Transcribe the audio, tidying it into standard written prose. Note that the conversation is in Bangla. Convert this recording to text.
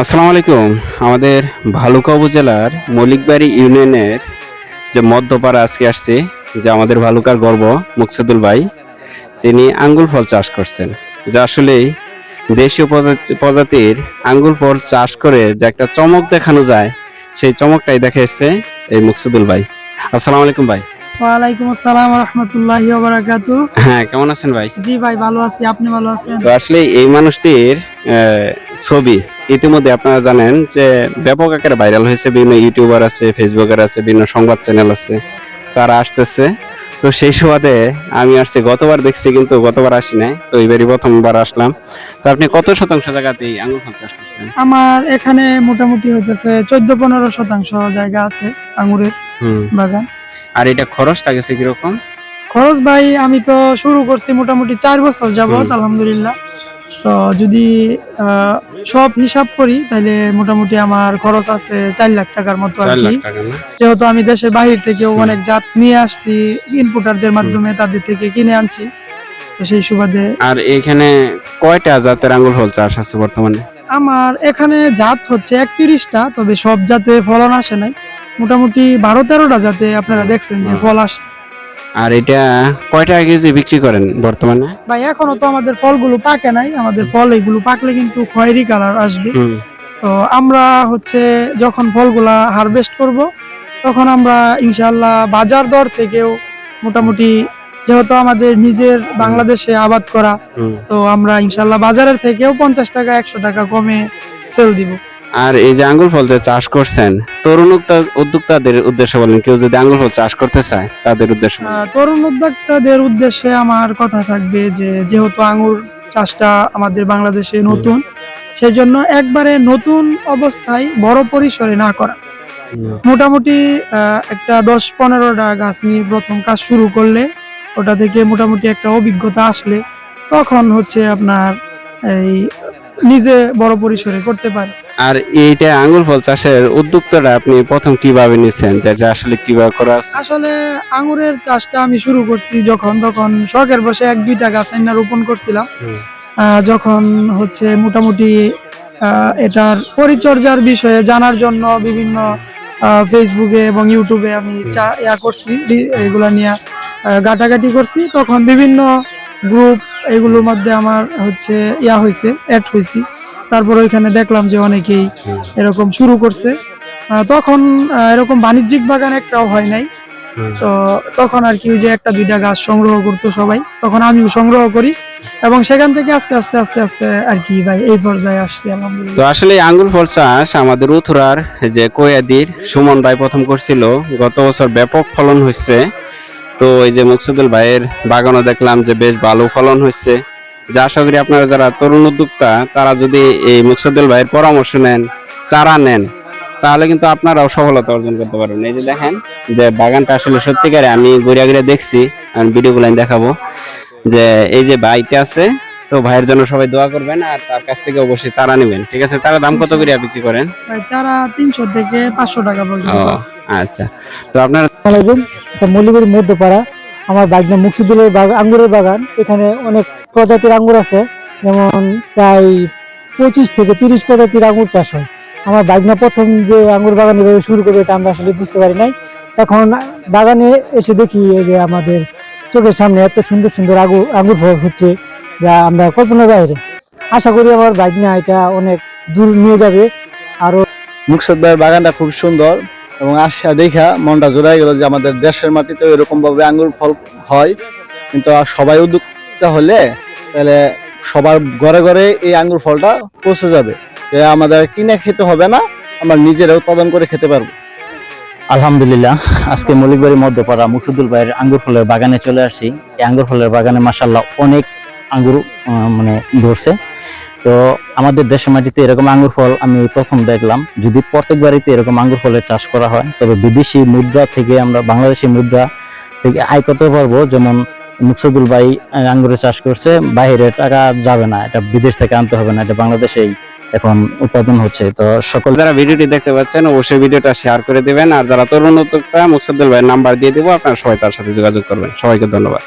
আসসালামু আলাইকুম। আমাদের ভালুকা উপজেলার মলিকবাড়ি ইউনিয়নের যে মধ্যপাড়া আজকে আসছে, যে আমাদের ভালুকার গর্ব মুকসুদুল ভাই, তিনি আঙ্গুর ফল চাষ করছেন। যা আসলেই দেশীয় প্রজাতির আঙ্গুর ফল চাষ করে যে একটা চমক দেখানো যায়, সেই চমকটাই দেখাচ্ছে এই মুকসুদুল ভাই। আসসালামু আলাইকুম ভাই। ওয়ালাইকুম আসসালাম ওয়া রাহমাতুল্লাহি ওয়া বারাকাতুহু। হ্যাঁ, কেমন আছেন ভাই? জি ভাই, ভালো আছি। আপনি ভালো আছেন? তো আসলে এই মানুষটির ছবি ইতিমধ্যে আপনারা জানেন যে ব্যাপক আকারে ভাইরাল হয়েছে। বিভিন্ন ইউটিউবার আছে, ফেসবুকার আছে, বিভিন্ন সংবাদ চ্যানেল আছে, তারা আসতেছে। তো সেই সুবাদে আমি আসছি, গতবার দেখছি কিন্তু গতবার আসি নাই, তো এইবারই প্রথমবার আসলাম। তো আপনি কত শতাংশ জায়গাতেই আঙ্গুর ফল চাষ করছেন? আমার এখানে মোটামুটি হইতেছে 14-15% জায়গা আছে আঙ্গুরের হুম। বাগান। আর এটা খরচটা গেছে কিরকম? খরচ ভাই, আমি তো শুরু করছি মোটামুটি 4 বছর যাবত, আলহামদুলিল্লাহ। তো যদি সব হিসাব করি তাহলে মোটামুটি আমার খরচ আছে 4 লাখ টাকার মতো আর 4 কি। লাখ টাকা না? যেহেতু আমি দেশের বাহির থেকেও অনেক জাত নিয়ে আসছি, ইনপুটারদের মাধ্যমে তাদের থেকে কিনে আনছি, তো সেই সুবাদে। আর এখানে কয়টা জাতের আঙ্গুর ফল চাষ আছে বর্তমানে? আমার এখানে জাত হচ্ছে 31টা, তবে সব জাতে ফলন আসে নাই। মোটামুটি 12-13টা জাতে আপনারা দেখছেন যে ফল আসছে। আর এটা কয় টাকা কেজি বিক্রি করেন বর্তমানে? ভাই এখনো তো আমাদের ফলগুলো পাকে নাই, আমাদের ফল এগুলো পাকলে কিন্তু খয়েরি কালার আসবে। তো আমরা হচ্ছে যখন ফলগুলা হারভেস্ট করব, তখন আমরা ইনশাআল্লাহ বাজার দর থেকেও মোটামুটি, যেহেতু আমাদের নিজের বাংলাদেশে আবাদ করা, তো আমরা ইনশাআল্লাহ বাজারের থেকেও 50 টাকা 100 টাকা কমে সেল দিব। আর এই যে আঙ্গুর ফল যে চাষ করছেন, তরুণ উদ্যোক্তাদের উদ্দেশ্যে বলেন, কেউ যদি আঙ্গুর ফল চাষ করতে চায় তাদের উদ্দেশ্যে বলেন। তরুণ উদ্যোক্তাদের উদ্দেশ্যে আমার কথা থাকবে যে, যেহেতু আঙ্গুর চাষটা আমাদের বাংলাদেশে নতুন, সেই জন্য একবারে নতুন অবস্থায় বড় পরিসরে না করা, মোটামুটি একটা 10-15টা গাছ নিয়ে প্রথম কাজ শুরু করলে, ওটা থেকে মোটামুটি একটা অভিজ্ঞতা আসলে তখন হচ্ছে আপনার এই নিজে বড় পরিসরে করতে পারে। আর এইটা আঙ্গুর ফল চাষের উদ্যোক্তাটা আপনি প্রথম কিভাবে নিছেন, যেটা আসলে কিভাবে করা উচিত? আসলে আঙ্গুরের চাষটা আমি শুরু করছি তখন শখের বসে 1-2টা গাছ এনে রোপণ করছিলাম। যখন হচ্ছে মোটামুটি এটার পরিচর্যার বিষয়ে জানার জন্য বিভিন্ন ফেসবুকে এবং ইউটিউবে আমি করছি, এগুলা নিয়ে ঘাটাঘাটি করছি, তখন বিভিন্ন গ্রুপ এগুলোর মধ্যে আমার হচ্ছে হয়েছে, অ্যাড হয়েছি। তারপর ওইখানে দেখলাম যে অনেকেই এরকম শুরু করছে। তখন এরকম বাণিজ্যিক বাগান একটাও হয় নাই। তো তখন আর কি, ওই যে 1-2টা গাছ সংগ্রহ করতো সবাই, তখন আমিও সংগ্রহ করি, এবং সেখান থেকে আস্তে আস্তে আস্তে আস্তে আর কি ভাই এই পর্যায়ে আসছি, আলহামদুলিল্লাহ। তো আসলে আঙ্গুর ফল চাষ আমাদের উথুরার যে কোয়াদির সুমন ভাই প্রথম করছিল, গত বছর ব্যাপক ফলন হয়েছে। তো এই যে মুকসুদুল ভাইয়ের বাগানও দেখলাম যে বেশ ভালো ফলন হয়েছে। যা আশা করি আপনারা যারা তরুণ উদ্যোক্তা, তারা যদি এই মুকসুদুল ভাইয়ের পরামর্শ নেন, চারা নেন, তাহলে কিন্তু আপনারাও সফলতা অর্জন করতে পারবেন। এই যে দেখেন যে বাগানটা আসলে সত্যিকারে আমি ঘুরে ঘুরে দেখছি, আমি ভিডিওগুলো দেখাবো। যে এই যে ভাইটা আছে, তো ভাইয়ের জন্য সবাই দোয়া করবেন, আর তার কাছ থেকে অবশ্যই চারা নেবেন, ঠিক আছে? চারা দাম কত করে বিক্রি করেন? ভাই চারা 300 থেকে 500 টাকা পর্যন্ত। আচ্ছা, তো আপনার মলিবের মধ্যপাড়া আমার বাগনা মুকসুদুলের আঙ্গুরের বাগান। এখানে অনেক প্রজাতির আঙ্গুর আছে, যেমন প্রায় 25 থেকে 30 প্রজাতির আঙ্গুর চাষ হয়। আমার বাগনা প্রথম যে আঙ্গুর বাগান এভাবে শুরু করবে, এটা আমরা আসলে বুঝতে পারি নাই। এখন বাগানে এসে দেখি যে আমাদের চোখের সামনে এত সুন্দর সুন্দর আঙ্গুর ফল হচ্ছে, যা আমরা কল্পনার বাইরে। আশা করি আমার বাগনা এটা অনেক দূর নিয়ে যাবে। আরো মুকসুদ ভাইয়ের বাগানটা খুব সুন্দর, এবং আশা দেখা মনটা জোড়াই গেল যে আমাদের দেশের মাটিতে এরকম ভাবে আঙ্গুর ফল হয়। কিন্তু সবাই উদ্যোক্তা হলে তাহলে সবার ঘরে ঘরে এই আঙ্গুর ফলটা পৌঁছে যাবে, যে আমাদের কিনে খেতে হবে না, আমরা নিজেরা উৎপাদন করে খেতে পারবো। আলহামদুলিল্লাহ, আজকে মলিকবাড়ি মধ্যপাড়া মুকসুদুল ভাইয়ের আঙ্গুর ফলের বাগানে চলে আসছি। এই আঙ্গুর ফলের বাগানে মাশাআল্লাহ অনেক আঙ্গুর ধরছে। তো আমাদের দেশের মাটিতে এরকম আঙ্গুর ফল আমি প্রথম দেখলাম। যদি প্রত্যেক বাড়িতে এরকম আঙ্গুর ফলের চাষ করা হয়, তবে বিদেশি মুদ্রা থেকে আমরা বাংলাদেশি মুদ্রা থেকে আয় করতে পারবো। যেমন মুকসুদুল ভাই আঙ্গুরের চাষ করছে, বাইরে টাকা যাবে না, এটা বিদেশ থেকে আনতে হবে না, এটা বাংলাদেশেই এখন উৎপাদন হচ্ছে। তো সকল যারা ভিডিওটি দেখতে পাচ্ছেন, অবশ্যই ভিডিওটা শেয়ার করে দিবেন। আর যারা তরুণ উদ্যোক্তা, মুকসুদুল ভাইয়ের নাম্বার দিয়ে দিব, আপনারা সবাই তার সাথে যোগাযোগ করবেন। সবাইকে ধন্যবাদ।